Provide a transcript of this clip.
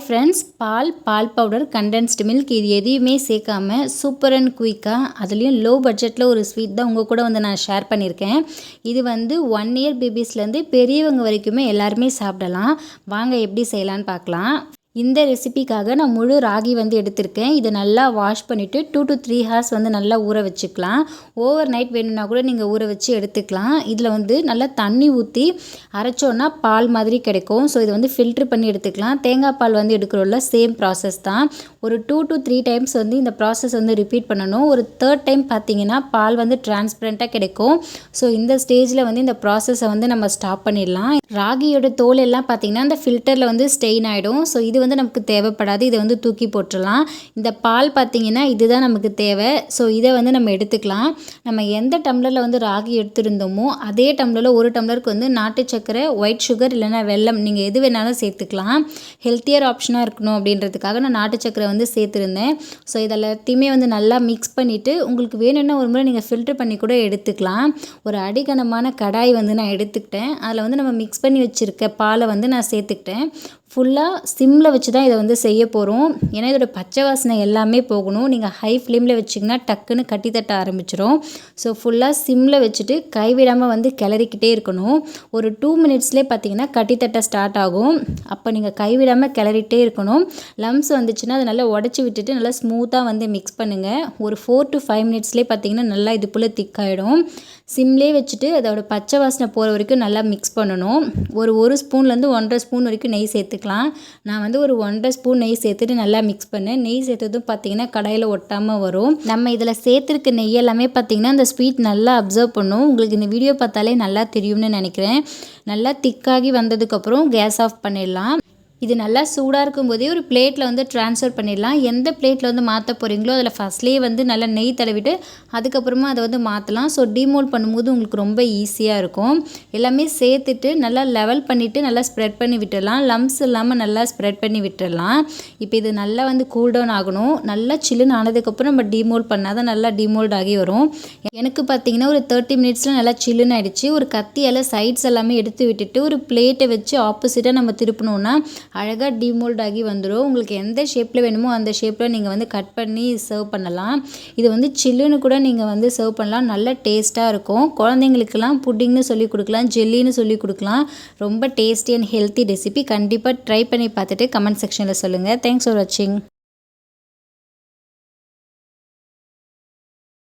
Friends, பால் powder, condensed milk இது எதையுமே சேர்க்காம சூப்பர் அண்ட் குயிக்காக அதுலேயும் லோ பட்ஜெட்டில் ஒரு ஸ்வீட் தான் உங்கள் கூட வந்து நான் ஷேர் பண்ணியிருக்கேன். இது வந்து 1 இயர் பேபிஸ்லேருந்து பெரியவங்க வரைக்குமே எல்லாருமே சாப்பிடலாம். வாங்க எப்படி செய்யலான்னு பார்க்கலாம். இந்த ரெசிபிக்காக நான் முழு ராகி வந்து எடுத்திருக்கேன். இதை நல்லா வாஷ் பண்ணிவிட்டு 2 to 3 ஹார்ஸ் வந்து நல்லா ஊற வச்சுக்கலாம். ஓவர் நைட் வேணும்னா கூட நீங்கள் ஊற வச்சு எடுத்துக்கலாம். இதில் வந்து நல்லா தண்ணி ஊற்றி அரைச்சோன்னா பால் மாதிரி கிடைக்கும். ஸோ இதை வந்து ஃபில்ட்ரு பண்ணி எடுத்துக்கலாம். தேங்காய் பால் வந்து எடுக்கிறோம்ல, சேம் ப்ராசஸ் தான். ஒரு 2 to 3 டைம்ஸ் வந்து இந்த ப்ராசஸ் வந்து ரிப்பீட் பண்ணணும். ஒரு 3rd டைம் பார்த்தீங்கன்னா பால் வந்து டிரான்ஸ்பரண்ட்டாக கிடைக்கும். ஸோ இந்த ஸ்டேஜில் வந்து இந்த ப்ராசஸை வந்து நம்ம ஸ்டாப் பண்ணிடலாம். ராகியோட தோல் எல்லாம் பார்த்தீங்கன்னா அந்த ஃபில்டரில் வந்து ஸ்டெயின் ஆகிடும். ஸோ இது வந்து நமக்கு தேவைப்படாது. இதை வந்து தூக்கி போட்டுடலாம். இந்த பால் பார்த்தீங்கன்னா இதுதான் நமக்கு தேவை. ஸோ இதை வந்து நம்ம எடுத்துக்கலாம். நம்ம எந்த டம்ளரில் வந்து ராகி எடுத்துருந்தோமோ அதே டம்ளரில் ஒரு டம்ளருக்கு வந்து நாட்டு சக்கரை, ஒயிட் சுகர் இல்லைனா வெல்லம் நீங்கள் எது வேணாலும் சேர்த்துக்கலாம். ஹெல்த்தியர் ஆப்ஷனாக இருக்கணும் அப்படின்றதுக்காக நான் நாட்டு சக்கரை வந்து சேர்த்துருந்தேன். ஸோ இதெல்லாத்தையுமே வந்து நல்லா மிக்ஸ் பண்ணிவிட்டு உங்களுக்கு வேணும்னா ஒரு முறை நீங்கள் ஃபில்டர் பண்ணி கூட எடுத்துக்கலாம். ஒரு அடிகனமான கடாய் வந்து நான் எடுத்துக்கிட்டேன். அதில் வந்து நம்ம மிக்ஸ் பண்ணி வச்சுருக்க பாலை வந்து நான் சேர்த்துக்கிட்டேன். ஃபுல்லாக சிம்மில் வச்சு தான் இதை வந்து செய்ய போகிறோம். ஏன்னா இதோட பச்சை வாசனை எல்லாமே போகணும். நீங்கள் ஹை ஃப்ளேமில் வச்சிங்கன்னா டக்குன்னு கட்டி தட்ட ஆரம்பிச்சிடும். ஸோ ஃபுல்லாக சிம்மில் வச்சுட்டு கைவிடாமல் வந்து கிளறிக்கிட்டே இருக்கணும். ஒரு 2 மினிட்ஸ்லேயே பார்த்தீங்கன்னா கட்டி தட்ட ஸ்டார்ட் ஆகும். அப்போ நீங்கள் கைவிடாமல் கிளறிட்டே இருக்கணும். லம்ஸ் வந்துச்சுன்னா அதை நல்லா உடச்சி விட்டுட்டு நல்லா ஸ்மூத்தாக வந்து மிக்ஸ் பண்ணுங்கள். ஒரு 4 to 5 மினிட்ஸ்லேயே பார்த்தீங்கன்னா நல்லா இது போல் திக்காயிடும். சிம்லேயே வச்சுட்டு அதோட பச்சை வாசனை போகிற வரைக்கும் நல்லா மிக்ஸ் பண்ணணும். ஒரு ஸ்பூன்லேருந்து 1.5 ஸ்பூன் வரைக்கும் நெய் சேர்த்துக்கலாம். நான் வந்து ஒரு 1.5 ஸ்பூன் நெய் சேர்த்துட்டு நல்லா மிக்ஸ் பண்ணேன். நெய் சேர்த்ததும் பார்த்தீங்கன்னா கடாயில் ஒட்டாமல் வரும். நம்ம இதில் சேர்த்துருக்க நெய் எல்லாமே பார்த்தீங்கன்னா அந்த ஸ்வீட் நல்லா அப்சர்வ் பண்ணும். உங்களுக்கு இந்த வீடியோ பார்த்தாலே நல்லா தெரியும்னு நினைக்கிறேன். நல்லா திக்காகி வந்ததுக்கப்புறம் கேஸ் ஆஃப் பண்ணிடலாம். இது நல்லா சூடாக இருக்கும்போதே ஒரு பிளேட்டில் வந்து ட்ரான்ஸ்ஃபர் பண்ணிடலாம். எந்த பிளேட்டில் வந்து மாற்ற போகிறீங்களோ அதில் ஃபஸ்ட்லேயே வந்து நல்லா நெய் தடவிட்டு அதுக்கப்புறமா அதை வந்து மாற்றலாம். ஸோ டீமோல்ட் பண்ணும்போது உங்களுக்கு ரொம்ப ஈஸியாக இருக்கும். எல்லாமே சேர்த்துட்டு நல்லா லெவல் பண்ணிவிட்டு நல்லா ஸ்ப்ரெட் பண்ணி விட்டுடலாம். லம்ஸ் இல்லாமல் நல்லா ஸ்ப்ரெட் பண்ணி விட்டுடலாம். இப்போ இது நல்லா வந்து கூல் டவுன் ஆகணும். நல்லா சில்லுன்னு ஆனதுக்கப்புறம் நம்ம டீமோல்ட் பண்ணால் தான் நல்லா டீமோல்ட் ஆகி வரும். எனக்கு பார்த்தீங்கன்னா ஒரு 30 மினிட்ஸில் நல்லா சில்லுன்னு ஆகிடுச்சு. ஒரு கத்தியால் சைட்ஸ் எல்லாமே எடுத்து விட்டுட்டு ஒரு பிளேட்டை வச்சு ஆப்போசிட்டாக நம்ம திருப்பினோன்னா அழகாக டீமோல்ட் ஆகி வந்துடும். உங்களுக்கு எந்த ஷேப்பில் வேணுமோ அந்த ஷேப்பில் நீங்கள் வந்து கட் பண்ணி சர்வ் பண்ணலாம். இது வந்து சில்லுன்னு கூட நீங்கள் வந்து சர்வ் பண்ணலாம். நல்ல டேஸ்ட்டாக இருக்கும். குழந்தைங்களுக்கெல்லாம் புட்டிங்னு சொல்லி கொடுக்கலாம், ஜெல்லின்னு சொல்லி கொடுக்கலாம். ரொம்ப டேஸ்டி அண்ட் ஹெல்த்தி ரெசிபி. கண்டிப்பாக ட்ரை பண்ணி பார்த்துட்டு கமெண்ட் செக்ஷனில் சொல்லுங்கள். தேங்க்ஸ் ஃபார் வாட்சிங்.